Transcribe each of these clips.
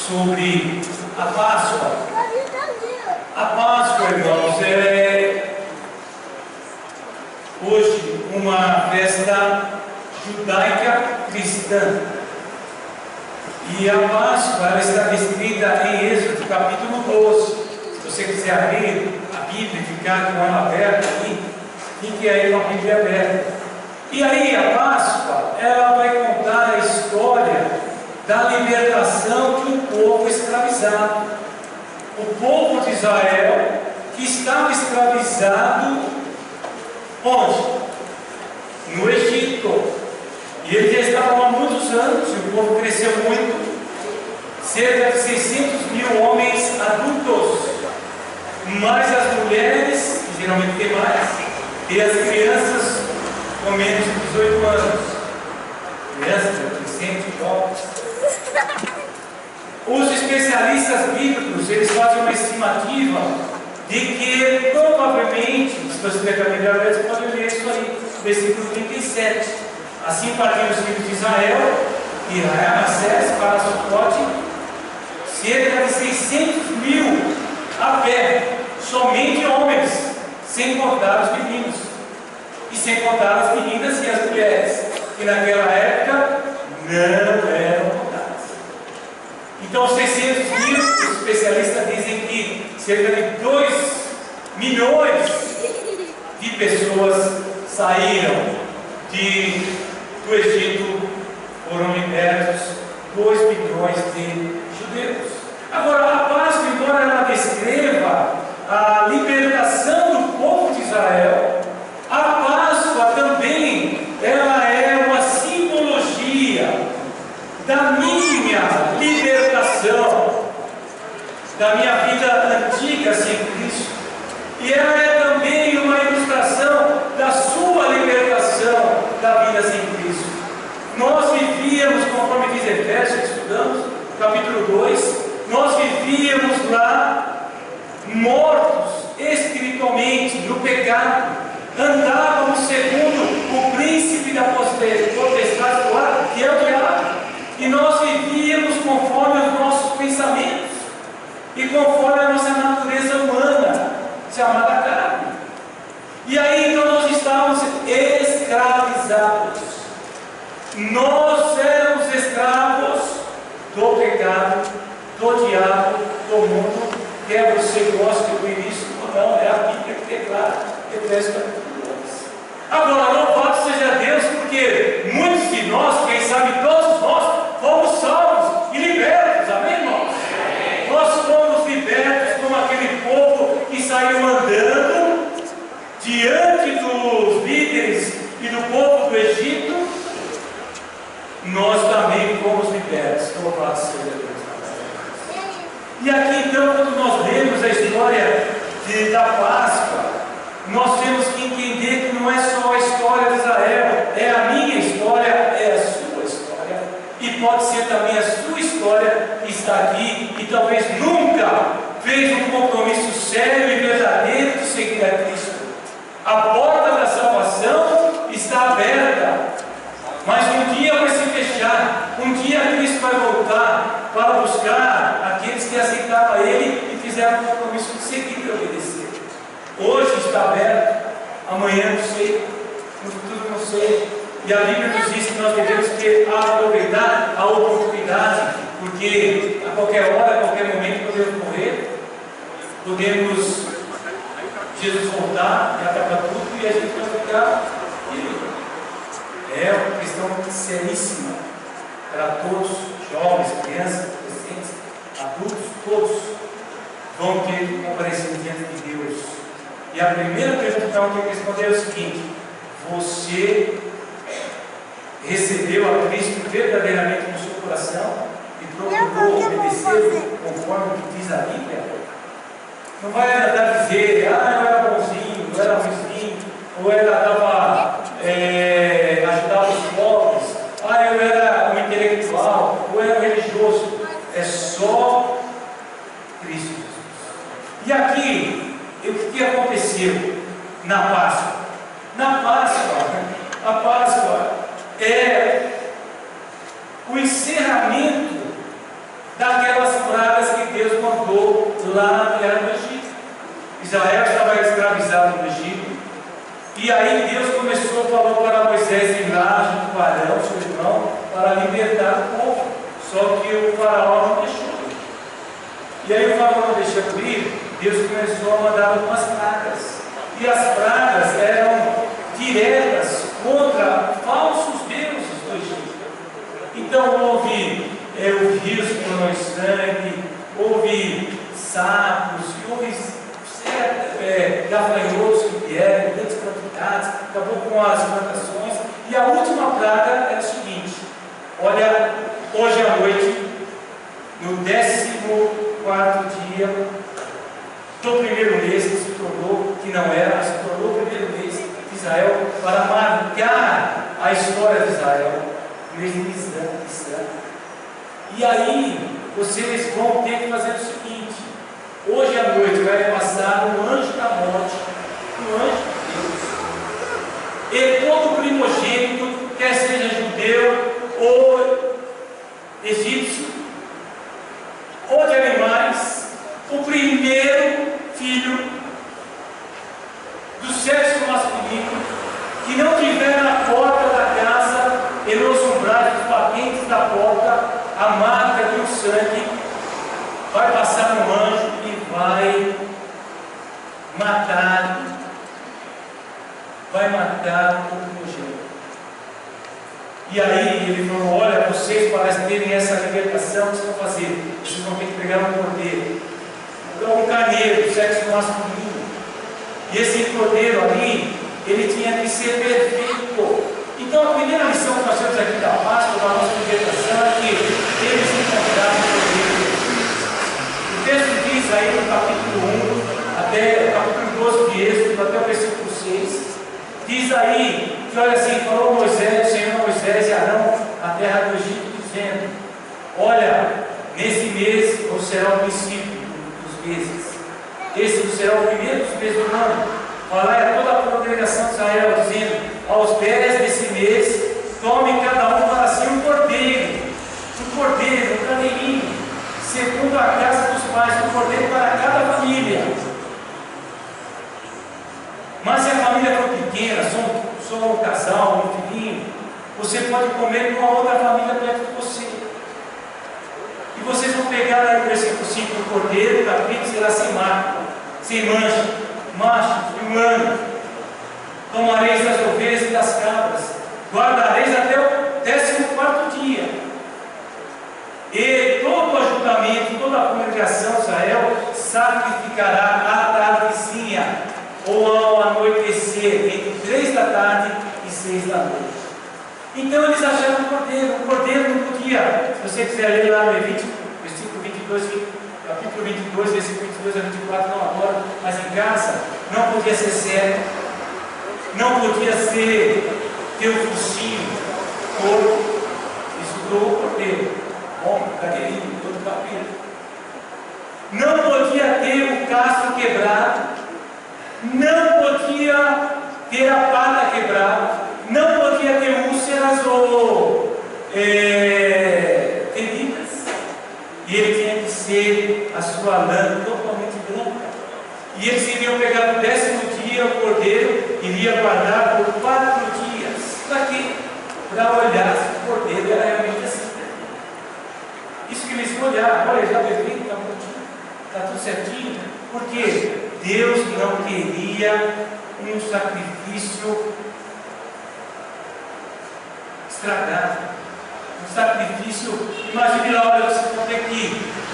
sobre a Páscoa. A Páscoa, irmãos, é hoje uma festa judaica cristã. E a Páscoa ela está descrita em Êxodo capítulo 12. Se você quiser abrir a Bíblia e ficar com ela aberta aí, fique aí com a Bíblia aberta. E aí a Páscoa ela vai contar a história da libertação de um povo escravizado. O povo de Israel que estava escravizado onde? No Egito. E eles já estavam há muitos anos, e o povo cresceu muito, cerca de 600 mil homens adultos, mais as mulheres, que geralmente tem mais, e as crianças com menos de 18 anos, crianças, adolescentes, jovens. Os especialistas bíblicos, eles fazem uma estimativa de que provavelmente, se você tiver a Bíblia aberta, você pode ler isso aí, versículo 37. Assim partiram os filhos de Israel, e Ramsés para Sucote, cerca de 600 mil a pé, somente homens, sem contar os meninos, e sem contar as meninas e as mulheres, que naquela época não eram contadas. Então, 600 mil, os especialistas dizem que cerca de 2 milhões de pessoas saíram do Egito, foram libertos 2 milhões de judeus. Agora, a Páscoa, embora ela descreva a libertação do povo de Israel, a Páscoa também ela é uma simbologia da minha libertação, da minha vida antiga sem Cristo, e ela é também uma ilustração da sua libertação da vida sem Cristo. Nós vivíamos, conforme diz Efésios, estudamos, capítulo 2, nós vivíamos lá mortos espiritualmente no pecado, andávamos segundo o príncipe da potestade do ar, que é o diabo, e nós vivíamos conforme os nossos pensamentos e conforme a nossa natureza humana, chamada carne. E aí então nós estávamos escravizados. Nós éramos escravos do pecado, do diabo, do mundo. Quer você goste do início ou não, é a Bíblia que declara, Efésios capítulo 2. Agora, louvado seja Deus, porque muitos de nós, quem sabe todos nós, fomos salvos e libertos, amém, irmãos? Amém. Nós fomos libertos como aquele povo que saiu andando diante dos líderes e do povo do Egito. Nós também fomos libertos, louvado seja Deus. E aqui então, quando nós lemos a história da Páscoa, nós temos que entender que não é só a história de Israel, é a minha história, é a sua história, e pode ser também a sua história que está aqui e talvez nunca fez um compromisso sério e verdadeiro de seguir a Cristo. A porta da salvação está aberta, mas um dia vai se fechar. Um dia Cristo vai voltar para buscar aqueles que aceitavam Ele e fizeram o compromisso de seguir e obedecer. Hoje está aberto, amanhã não sei, no futuro não sei. E a Bíblia nos diz que nós devemos ter aproveitar a oportunidade, porque a qualquer hora, a qualquer momento podemos morrer, podemos Jesus voltar e acabar tudo e a gente vai ficar. É uma questão seríssima para todos, jovens, crianças, adolescentes, adultos, todos vão ter que comparecer diante de Deus. E a primeira pergunta que eu tenho que responder é o seguinte: você recebeu a Cristo verdadeiramente no seu coração e procurou obedecer conforme o que diz a Bíblia? Não vai adiantar dizer, eu era bonzinho, eu era ruimzinho, ou eu ajudava os pobres, eu era um intelectual, ou era um religioso. É só Cristo Jesus. E aqui, o que aconteceu na Páscoa? Na Páscoa, a Páscoa é o encerramento daquelas lá na terra do Egito. Israel estava escravizado no Egito. E aí Deus começou a falar para Moisés ir lá junto com Arão, seu irmão, para libertar o povo. Só que o faraó não deixou. E aí o faraó não deixou ir, Deus começou a mandar algumas pragas. E as pragas eram diretas contra falsos deuses do Egito. Então houve rios que tornou sangue, houve sapos, houve gafanhotos que vieram, grandes quantidades, acabou com as plantações. E a última praga é o seguinte: olha, hoje à noite, no 14º dia do primeiro mês, que se tornou, que não era, se tornou o primeiro mês de Israel, para marcar a história de Israel, mês de Nisan. E aí, vocês vão ter que fazer o seguinte: hoje à noite vai passar um anjo da morte, um anjo de Deus, e todo primogênito, quer seja judeu ou egípcio, ou de animais, o primeiro filho do sexo masculino que não tiver na porta da casa e nos umbrais dos batentes da porta a marca do sangue, vai passar um anjo e vai matar o primogênito. E aí ele falou: olha, vocês, para terem essa libertação, o que vocês vão fazer? Vocês vão ter que pegar um cordeiro, um carneiro, sexo masculino. E esse cordeiro ali, ele tinha que ser perfeito. Então a primeira lição que nós temos aqui da Páscoa, da nossa libertação, é que eles encontraram o cordeiro. O texto diz aí no capítulo 1, até o capítulo 12 de Êxodo, até o versículo 6, diz aí que, olha assim, falou Moisés, o Senhor Moisés e Arão, a terra do Egito, dizendo: olha, nesse mês, ou será o princípio dos meses, esse será o primeiro dos meses do ano, falai a toda a congregação de Israel, dizendo: aos 10 desse mês, tome cada um para si um cordeiro, um carneirinho, segundo a casa dos pais, um cordeiro para cada família. Mas se a família for pequena, só um casal, um filhinho, você pode comer com a outra família perto de você. E vocês vão pegar aí no versículo 5: o cordeiro, o cabrito será sem marca, sem mancha, macho e humano. Tomareis das ovelhas e das cabras, guardareis até o 14º dia. E todo o ajuntamento, toda a congregação de Israel sacrificará à tardezinha, ou ao anoitecer, entre 3 da tarde e 6 da noite. Então eles acharam o cordeiro não podia. Se você quiser ler lá no Levítico, versículo 22, capítulo 22, versículo 22 a 24, não agora, mas em casa, não podia ser cego, não podia ter um focinho, corpo, isso do cordeiro, homem, carneirinho, todo capítulo. Não podia ter o casco quebrado, não podia ter a pata quebrada, não podia ter úlceras ou feridas, e ele tinha que ser a sua lã totalmente branca. E eles iriam pegar no 10º dia o cordeiro, iria guardar por 4 dias. Para quê? Para olhar se o cordeiro era realmente assim. Isso que eles iam olhar: olha, já bebi, está tudo certinho. Porque Deus não queria um sacrifício estragado, um sacrifício. Imagine lá, olha, vocês vão ter que,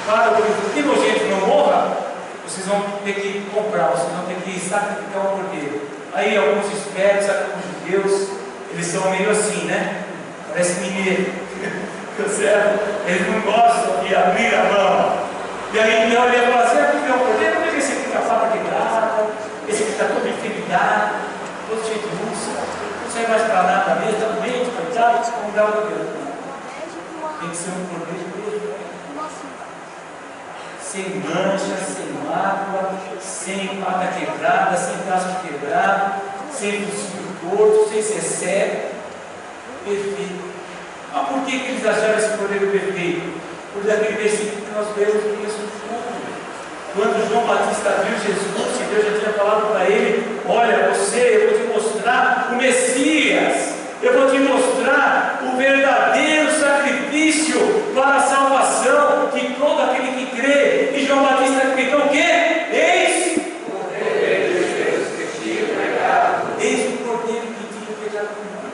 para que o primogênito não morra, vocês vão ter que comprar, vocês vão ter que sacrificar um cordeiro. Aí alguns espertos, alguns judeus, eles são meio assim, né? Parece mineiro, certo? Eles não gostam de abrir a mão. E aí então ele ia falar assim: porque é um cordeiro, porque esse aqui está a pata quebrada, esse aqui está todo enfermidade, todo cheio de úlcera, não serve mais para nada mesmo, está doente, coitado, como dá o cordeiro. Tem que ser um cordeiro mesmo, sem mancha, sem mácula, sem pata quebrada, sem casco quebrado, sem focinho torto, sem ser cego, perfeito. Mas por que eles acharam esse cordeiro perfeito? Por aquele versículo que nós lemos no texto do culto, quando João Batista viu Jesus, e Deus já tinha falado para ele: olha, eu vou te mostrar o Messias, eu vou te mostrar o verdadeiro sacrifício para a salvação de todo aquele que crê. E João Batista gritou o quê? Eis o Cordeiro de Deus que tira o pecado. Eis o Cordeiro que tira o pecado do mundo.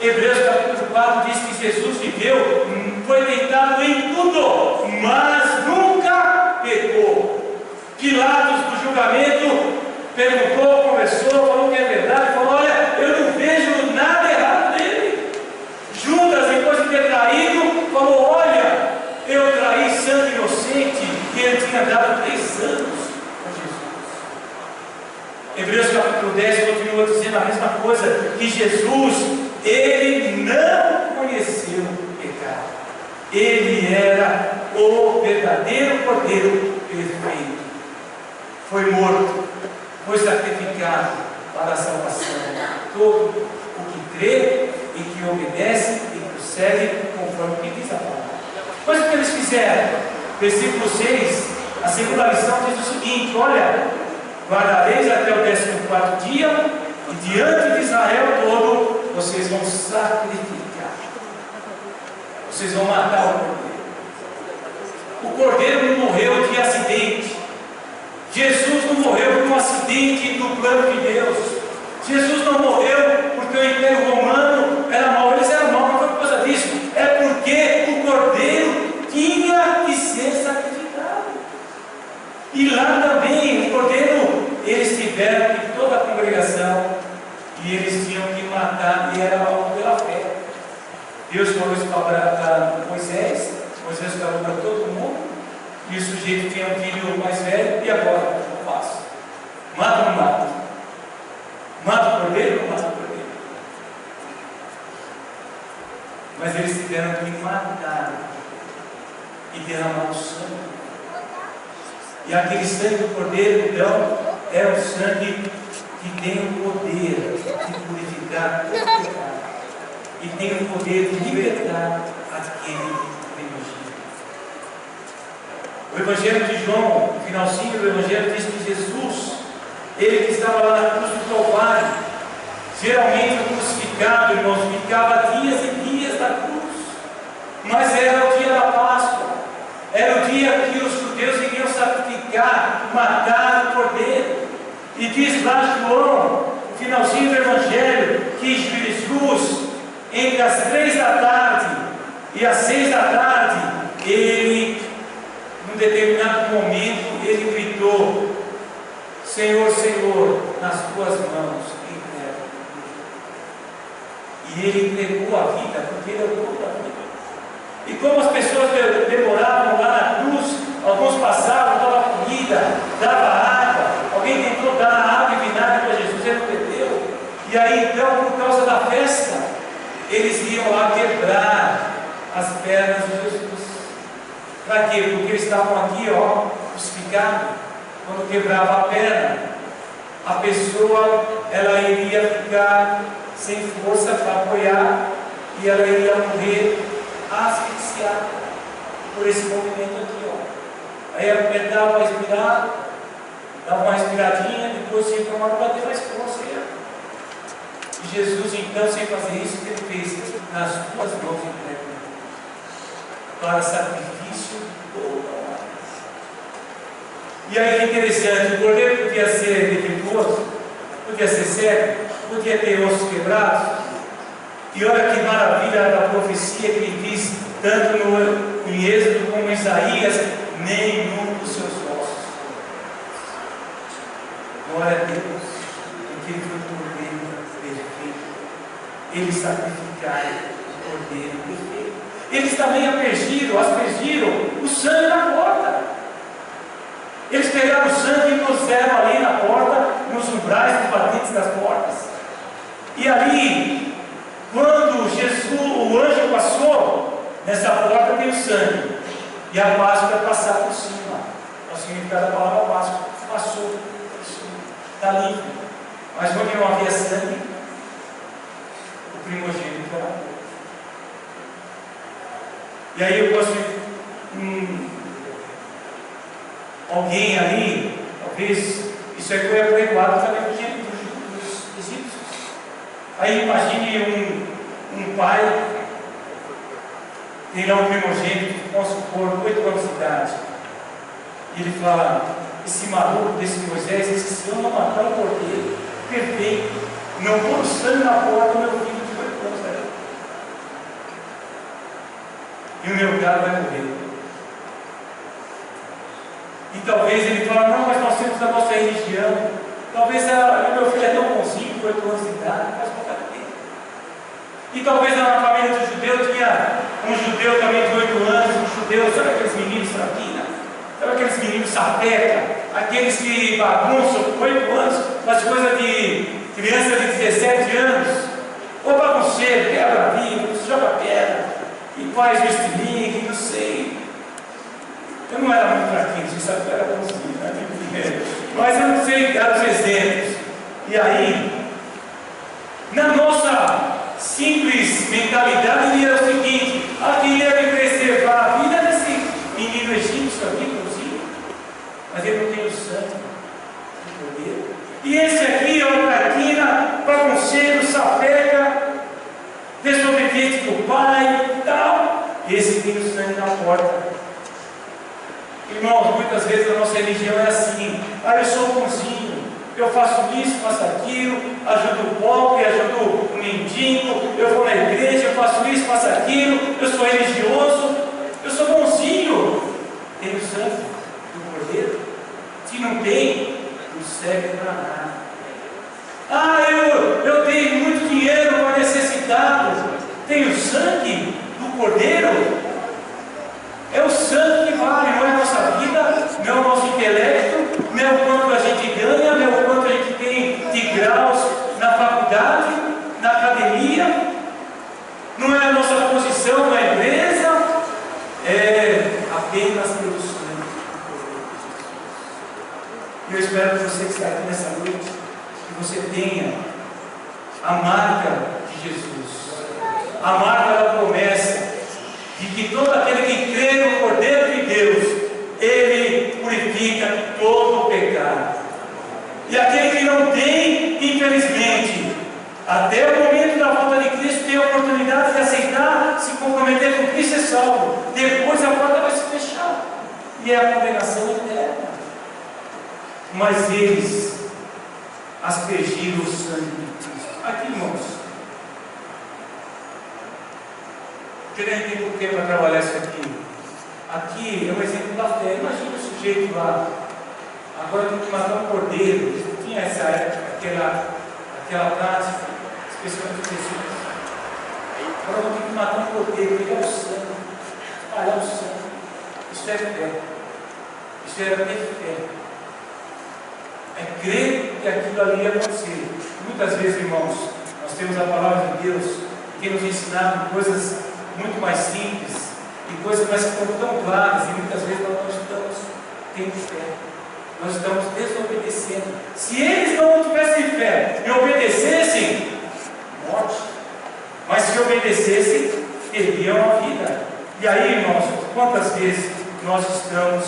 Hebreus capítulo 4 diz que Jesus viveu, foi tentado em tudo, mas nunca pecou. Pilatos, no julgamento, perguntou, conversou, falou que é verdade, falou: olha, eu não vejo nada errado nele. Judas, depois de ter traído, falou: olha, eu traí sangue inocente, e ele tinha dado 3 anos a Jesus. Hebreus capítulo 10 continua dizendo a mesma coisa, que Jesus, ele não conheceu o pecado. Ele era o verdadeiro Cordeiro perfeito. Foi morto, foi sacrificado para a salvação. Todo o que crê e que obedece e prossegue conforme o que diz a palavra. Mas o que eles fizeram? Versículo 6, a segunda lição diz o seguinte: olha, guardareis até o 14º dia, e diante de Israel todo, vocês vão sacrificar. Vocês vão matar o Cordeiro. O Cordeiro não morreu de acidente. Jesus não morreu por um acidente do plano de Deus. Jesus não morreu porque o Império Romano era mau. Eles eram maus, não foi por causa disso. É porque o Cordeiro tinha que ser sacrificado. E lá também, o Cordeiro, eles tiveram que toda a congregação, e eles tinham que matar, e era algo pela fé. Deus falou isso para Moisés. Moisés falou para todo mundo. E o sujeito tinha um filho mais velho, e agora? O que eu faço? Mata ou não mata? Mata o Cordeiro ou não mata o Cordeiro? Mas eles tiveram que matar e derramar o sangue. E aquele sangue do Cordeiro, então, é o sangue que tem o poder de purificar todo pecado, e tem o poder de libertar aquele. O Evangelho de João, no finalzinho do Evangelho, diz que Jesus, ele que estava lá na cruz do Calvário, geralmente o crucificado, irmãos, ficava dias e dias na cruz, mas era o dia da Páscoa, era o dia que os judeus iriam sacrificar, matar o Cordeiro. E diz lá João, no finalzinho do Evangelho, que Jesus, entre as 3 da tarde e as 6 da tarde, ele, num determinado momento, ele gritou: Senhor, Senhor, nas tuas mãos entrego. E ele entregou a vida, porque ele é o dono da vida. E como as pessoas demoravam lá na cruz, alguns passavam, dava comida, dava água, alguém tentou dar água e vinagre para Jesus, ele não bebeu. E aí então, por causa da festa, eles iam lá quebrar as pernas de Jesus. Para quê? Porque eles estavam aqui, crucificados. Quando quebrava a perna, a pessoa, ela iria ficar sem força para apoiar, e ela iria morrer asfixiada por esse movimento aqui, Aí apertava para respirar, dava uma respiradinha, depois ia para uma hora bater mais força. E Jesus, então, sem fazer isso, o que ele fez? Nas tuas mãos entrego para sacrifício de toda a humanidade. E aí que interessante, o Cordeiro podia ser defeituoso, podia ser cego, podia ter ossos quebrados. E olha que maravilha da profecia que ele diz, tanto em Êxodo como em Isaías: nenhum dos seus ossos. Glória a Deus, porque ele foi o Cordeiro perfeito. Eles sacrificaram o Cordeiro perfeito. Eles também aspergiram o sangue na porta. Eles pegaram o sangue e puseram ali na porta, nos umbrais, nos batentes das portas. E ali, quando o anjo passou, nessa porta tem o sangue. E a Páscoa é passar por cima. É o significado da palavra Páscoa. Passou, está livre. Mas quando não havia sangue, o primogênito era morto. E aí eu gosto de alguém ali, talvez isso aí foi apregoado também dos egípcios. Aí imagine um pai, tem lá um primogênito, vamos supor, 8 anos de idade, e ele fala: esse maluco desse Moisés, esse senhor não matar um cordeiro perfeito, não pôr o sangue na porta do meu filho de 8 anos, né? E o meu gado vai morrer. E talvez ele fale: não, mas nós temos a nossa religião. Talvez o meu filho é tão bonzinho, 8 anos de idade, faz qualquer tempo. E talvez na família do judeu tinha um judeu também de 8 anos, um judeu, sabe aqueles meninos traquina? Sabe aqueles meninos sapeca? Aqueles que bagunçam com 8 anos, faz coisa de criança de 17 anos. Ou bagunceiro, quebra vidro, joga pedra, e faz o estilingue, não sei. Eu não era muito fraquinho, você sabe que eu era bonzinho, né? Mas eu não sei dar os exemplos. E aí, na nossa simples mentalidade, ele era o seguinte: aqui deve preservar a vida desse menino egípcio aqui, bonzinho, mas ele não tem o sangue do cordeiro. E esse aqui é o traquina, bagunceiro, sapeca, desobediente do pai e tal. E esse tem o sangue na porta. Irmãos, muitas vezes a nossa religião é assim: eu sou bonzinho, eu faço isso, faço aquilo, ajudo o pobre, ajudo o mendigo, eu vou na igreja, eu faço isso, faço aquilo, eu sou religioso, eu sou bonzinho. Tem o sangue do cordeiro? Se não tem, não serve para nada. Eu dei muito dinheiro para necessitados. Tem o sangue do cordeiro? É o sangue que vale, não é a nossa vida, não é o nosso intelecto, não é o quanto a gente ganha, não é o quanto a gente tem de graus na faculdade, na academia, não é a nossa posição na empresa, é apenas pelo sangue. E eu espero que você que está aqui nessa noite, que você tenha a marca de Jesus, a marca da promessa de que todo aquele que crê no Cordeiro de Deus, ele purifica todo o pecado. E aquele que não tem, infelizmente, até o momento da volta de Cristo, tem a oportunidade de aceitar, se comprometer com Cristo, é salvo. Depois a porta vai se fechar, e é a condenação eterna. Mas eles aspergiram o sangue de Cristo. Aqui, irmãos, querendo ter por que para trabalhar isso aqui? Aqui é um exemplo da fé. Imagina o sujeito lá, agora tem que matar um cordeiro. Tinha essa época, aquela prática, especialmente os Jesus. Agora eu tenho que matar um cordeiro, pegar o sangue, espalhar o sangue. Isso é fé. Isso é ter fé. É crer que aquilo ali ia acontecer. Muitas vezes, irmãos, nós temos a palavra de Deus que tem nos ensinado coisas muito mais simples e coisas mais que estão tão claras, e muitas vezes nós não estamos tendo fé, nós estamos desobedecendo. Se eles não tivessem fé e obedecessem, morte, mas se obedecessem, teriam a vida. E aí, irmãos, quantas vezes nós estamos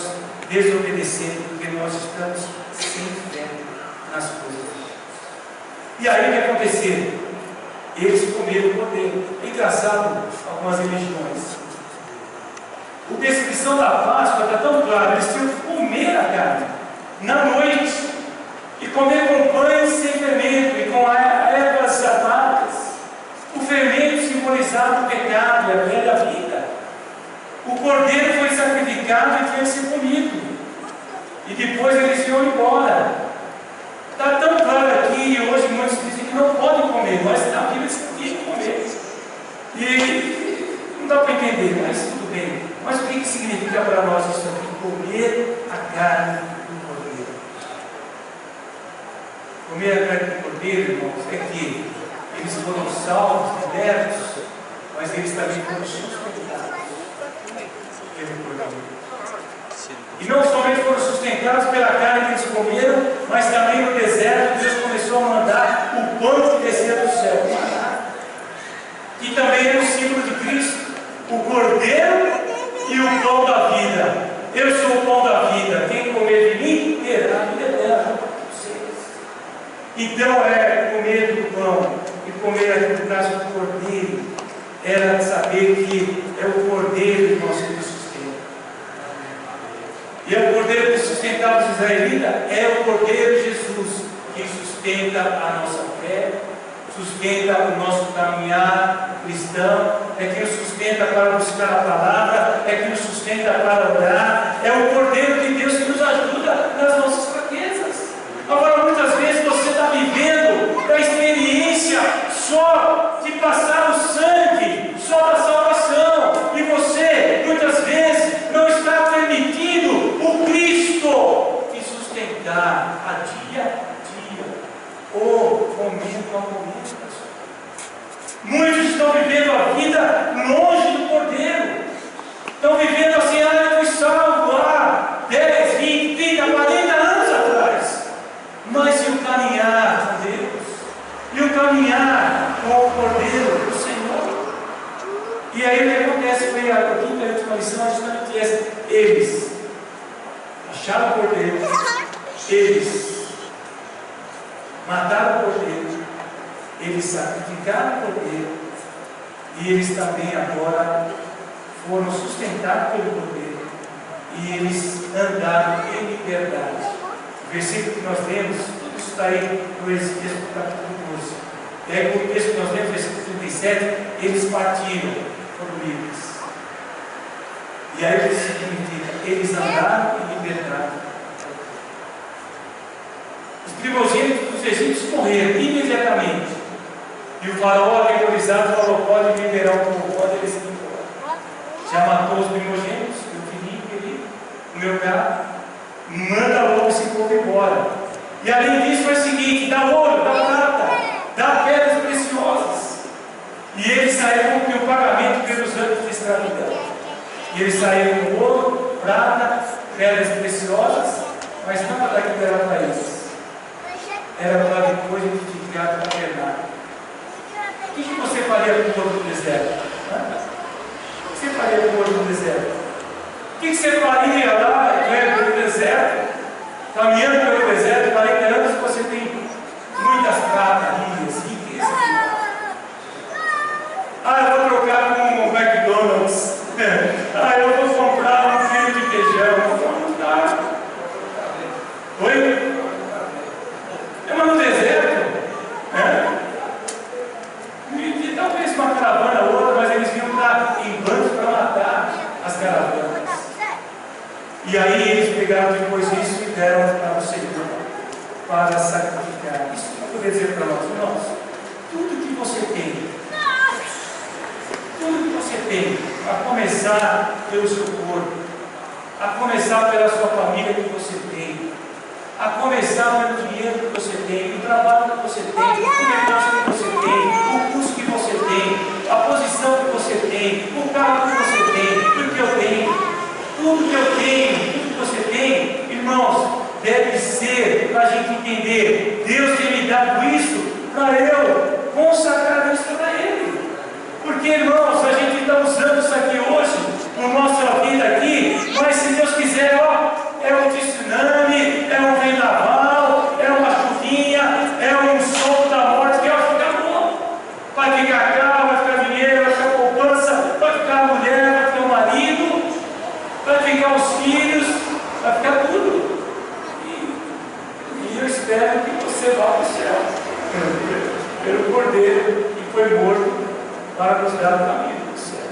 desobedecendo porque nós estamos sem fé nas coisas? E aí o que aconteceu? Eles comeram o cordeiro. É engraçado algumas religiões. A descrição da Páscoa está tão clara: eles tinham que comer a carne na noite e comer com pães sem fermento e com ervas amargas. O fermento simbolizava o pecado e a velha vida. O cordeiro foi sacrificado e tinha que ser comido, e depois eles iam embora. Está tão claro aqui, e hoje muitos dizem que não podem comer, mas na Bíblia eles tinham que comer. E não dá para entender, mas tudo bem. Mas o que significa para nós isso aqui? Comer a carne do cordeiro. Comer a carne do cordeiro, irmãos, é que eles foram salvos, libertos, mas eles também foram sustentados pelo cordeiro. E não somente foram sustentados pela carne que eles comeram, mas também no deserto Deus começou a mandar o pão que descia do céu, que também era o símbolo de Cristo, o cordeiro e o pão da vida. Eu sou o pão da vida, quem comer de mim terá vida eterna. Então comer do pão e comer, no caso do cordeiro, era saber que é o cordeiro que nos sustenta. E é o cordeiro que sustentava os israelitas, é o cordeiro Jesus que sustenta a nossa fé, sustenta o nosso caminhar cristão, é quem nos sustenta para buscar a palavra, é quem nos sustenta para orar, é o cordeiro de Deus que nos ajuda nas nossas fraquezas. Agora, muitas vezes você está vivendo a experiência só de passar o sangue, só da salvação, e você, muitas vezes, não está permitindo o Cristo te sustentar a dia a dia, ou momento a momento. Muitos estão vivendo a vida longe do Cordeiro, estão vivendo assim: eu fui salvo há 10, 20, 30, 40 anos atrás. Mas e o caminhar com Deus? E o caminhar com o Cordeiro do Senhor? E aí o que acontece foi a quinta e última lição, justamente essa: eles acharam o Cordeiro, eles mataram o Cordeiro, eles sacrificaram o Cordeiro, e eles também agora foram sustentados pelo Cordeiro, e eles andaram em liberdade. O versículo que nós lemos, tudo isso está aí no Êxodo capítulo 12. E aí, o texto que nós lemos, versículo 37, eles partiram, foram livres. E aí o que significa? Eles andaram em liberdade. Os primogênitos dos egípcios morreram imediatamente. E o faraó, aterrorizado, falou: pode liberar o povo, pode eles ir embora. Já matou os primogênitos, o filhinho querido, o meu carro, manda logo esse povo embora. E além disso, foi o seguinte: dá ouro, dá prata, dá pedras preciosas. E eles saíram com o pagamento pelos anos de escravidão. E eles saíram com ouro, prata, pedras preciosas, mas nada daquilo era para eles. Era para depois edificar o tabernáculo. O que você faria com o ouro do deserto? O que você faria com o ouro do deserto? O que você faria lá no deserto? Caminhando pelo deserto, 40 anos, você tem muitas pratarias, riquezas. Eu vou trocar com um McDonald's. Eu vou comprar um quilo de feijão. Vamos dar. Oi? Mas no deserto, e talvez uma caravana ou outra, mas eles iam estar em bandos para matar as caravanas. E aí eles pegaram depois isso e deram para o Senhor para sacrificar. Isso que eu poderia dizer para nós, irmãos: tudo que você tem, a começar pelo seu corpo, a começar pela sua família que você tem, a começar pelo dinheiro que você tem, o trabalho que você tem, o negócio que você tem, o curso que você tem, a posição que você tem, o carro que você tem, tudo que eu tenho, tudo que eu tenho, tudo que você tem, irmãos, deve ser para a gente entender: Deus tem me dado isso para eu consagrar isso para Ele. Porque, irmãos, a gente está usando isso aqui hoje, na nossa vida aqui, mas se Deus quiser, é um tsunami, é um vendaval, é uma chuvinha, é um sol da morte que vai ficar bom. Vai ficar carro, vai ficar dinheiro, vai ficar poupança, vai ficar a mulher, vai ficar o marido, vai ficar os filhos, vai ficar tudo. E eu espero que você vá para o céu pelo Cordeiro que foi morto para nos dar o caminho do céu.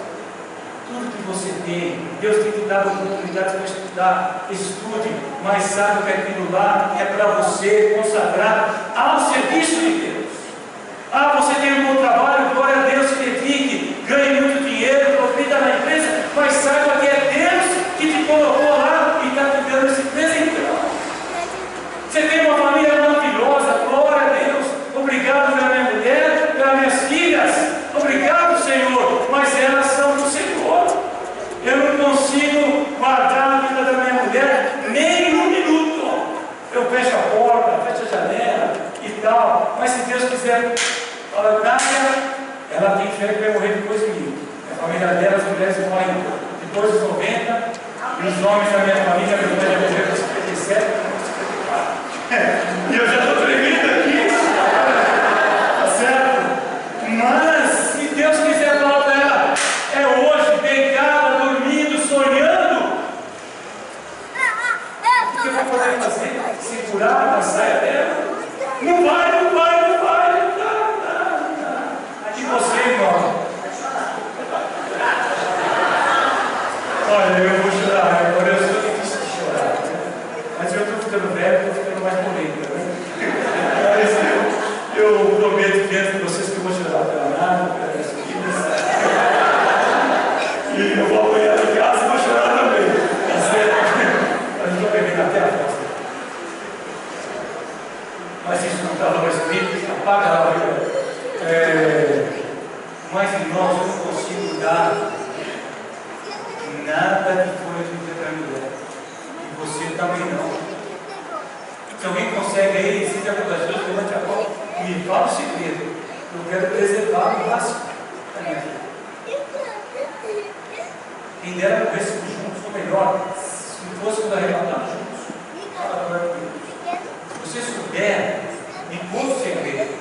Tudo que você tem, Deus tem te dado oportunidade para estudar, estude, mas sabe que aquilo lá é para você consagrar ao serviço de Deus. Você tem um bom trabalho, glória a Deus, se dedique, ganhe muito dinheiro, profita na empresa, mas saiba que é Deus que te colocou lá e está te dando esse presentão. Você tem uma família maravilhosa, glória a Deus, obrigado pela minha mulher, pelas minhas filhas, obrigado, Senhor, mas elas são do Senhor. Eu não consigo guardar a vida da minha mulher nem um minuto. Eu fecho a porta, fecho a janela e tal, mas se Deus quiser, fala, Nádia, ela tem fé que vai morrer depois de mim. E os homens da minha família, meu pai já morreu com 57. E eu já estou tremendo aqui. Tá certo? Mas, se Deus quiser falar para ela, é hoje, deitada, dormindo, sonhando. O que eu vou poder fazer? Segurar a saia dela? Não vai, não vai, não vai, não dá, não dá, não dá. E você, irmão? Olha, eu vou chorar, agora eu sou difícil de chorar, né? Mas eu estou ficando velho, estou ficando mais bonito, né? Mas eu prometo diante de vocês que eu vou chorar pela nada, pelas vidas. E eu vou apanhar em casa e vou chorar também. Tá certo? A gente vai beber até a próxima. Mas isso não estava no Espírito, apaga lá, mas irmãos, eu não consigo dar nada que foi de para a mulher. E você também não. Se alguém consegue aí, se já das duas, levante a mão e me fala o segredo. Eu quero preservar o máximo da minha vida. Quem dera morrêssemos juntos, ou melhor, se não fôssemos arrebatados juntos. Fala agora comigo. Se você souber, me conta o segredo.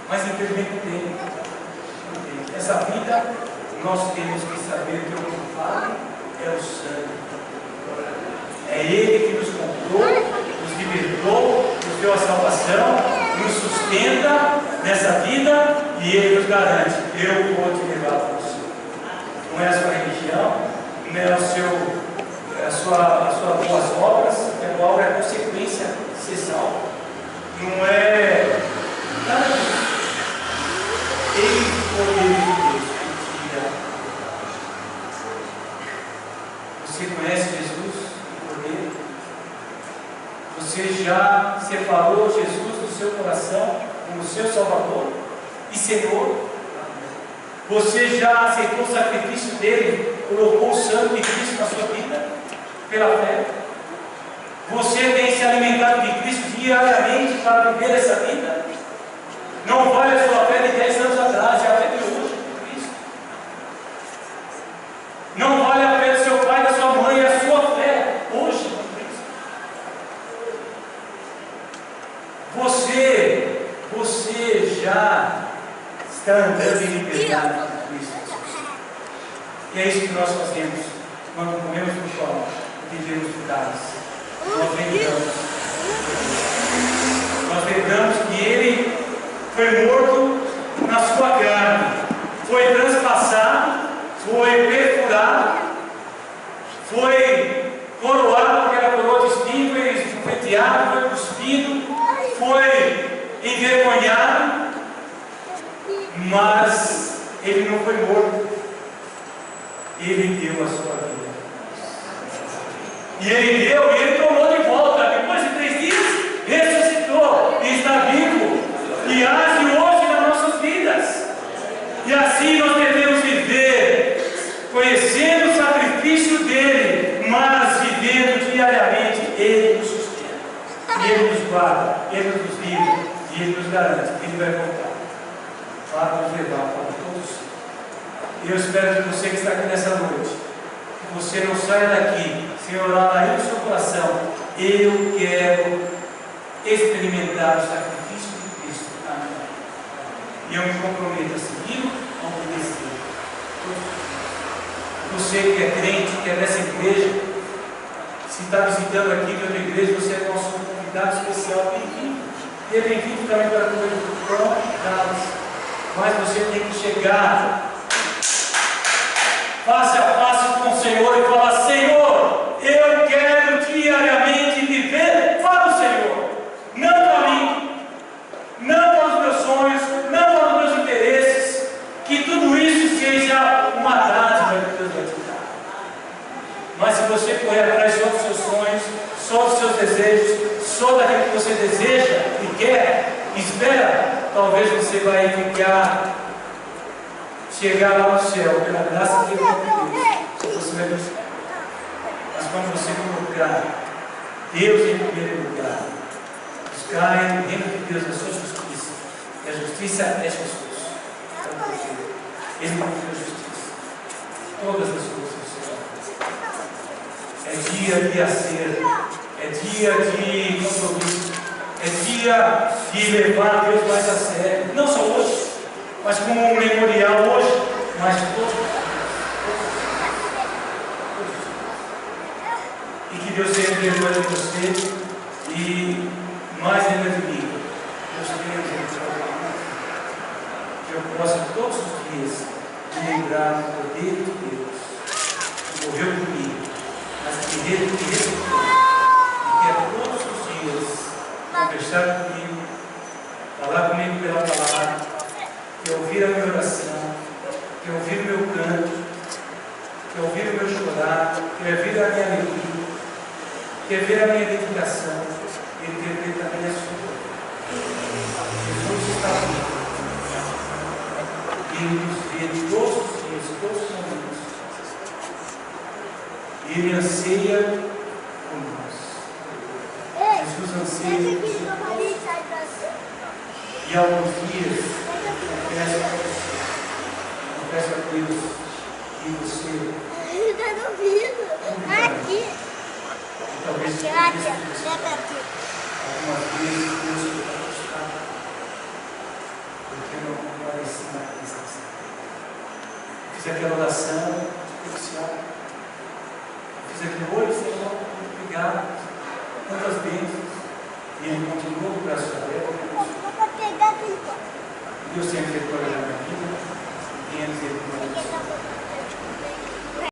Mas infelizmente não tem. Essa vida, nós temos que saber que o que vale é o sangue. É Ele que nos comprou, nos libertou, nos deu a salvação, nos sustenta nessa vida e Ele nos garante: eu vou te levar para o céu. Não é a sua religião, não é as suas boas obras, a obra é a consequência de ser salvo. Não é nada disso. Ele poder de Deus que tira. Você conhece Jesus, o poder? Você já separou Jesus do seu coração como seu Salvador e Senhor? Você já aceitou o sacrifício dele, colocou o sangue de Cristo na sua vida pela fé? Você tem se alimentado de Cristo diariamente para viver essa vida? Não vale a sua fé de 10 anos atrás, é a fé de hoje em Cristo. Não vale a fé do seu pai, da sua mãe, é a sua fé hoje em Cristo. Você já está andando em liberdade com Cristo. E é isso que nós fazemos quando comemos no pão e vivemos lugares. Nós lembramos que Ele foi morto na sua carne, foi transpassado, foi perfurado, foi coroado com aquela coroa de espinho, foi esbofeteado, foi cuspido, foi envergonhado, mas Ele não foi morto, Ele deu a sua vida. E Ele deu, e Ele tomou de volta. Depois de 3 dias, ressuscitou e está vivo e age hoje nas nossas vidas. E assim nós devemos viver, conhecendo o sacrifício dele, mas vivendo diariamente. Ele nos sustenta, Ele nos guarda, Ele nos livra e Ele nos garante que Ele vai voltar para nos levar para todos. E eu espero que você que está aqui nessa noite, que você não saia daqui sem orar aí no seu coração: eu quero experimentar o sacrifício de Cristo na minha vida. E eu me comprometo a seguir, a obedecer. Você que é crente, que é dessa igreja, se está visitando aqui de outra igreja, você é nosso convidado especial, bem-vindo. E é bem-vindo também para comer do pão e dados. Mas você tem que chegar face a face com o Senhor e falar: Senhor, eu quero diariamente viver para o Senhor, não para mim, não para os meus sonhos, não para os meus interesses. Que tudo isso seja uma dádiva que Deus vai te dar. Mas se você correr atrás só dos seus sonhos, só dos seus desejos, só daquilo que você deseja e quer, espera, talvez você vai chegar lá no céu, pela graça de Deus, você vai buscar. Mas quando você colocar Deus em primeiro lugar, buscar em reino de Deus a sua justiça, e a justiça é Jesus. Ele não fez justiça. Todas as coisas do Senhor. É dia de acerto. É dia de compromisso. É dia de levar Deus mais a sério. Não só hoje, mas como um memorial hoje, mas todos. E que Deus tenha misericórdia de você e mais ainda de mim. Deus tenha misericórdia de mim. Que eu possa todos os dias me lembrar do poder de Deus, que morreu por mim, mas que ressuscitou. E que é todos os dias conversar comigo, falar comigo pela palavra, que ouvir a minha oração, que ouvir o meu canto, que ouvir o meu chorar, que ouvir a minha alegria, que ver a minha dedicação, e Ele quer ver também a sua. Jesus está vivo. Ele nos vê todos os dias, todos os momentos. E Ele anseia por nós. Jesus anseia por nós. E alguns dias, confesso a Deus que você. Aqui. Talvez algumas vezes Deus vai buscar, porque eu não apareci na presença. Fiz aquela oração especial. Fiz aquele oi, Senhor, muito obrigado. Tantas bênçãos. E Ele continuou com o braço aberto. Deus tem misericórdia da minha vida. Tenha misericórdia.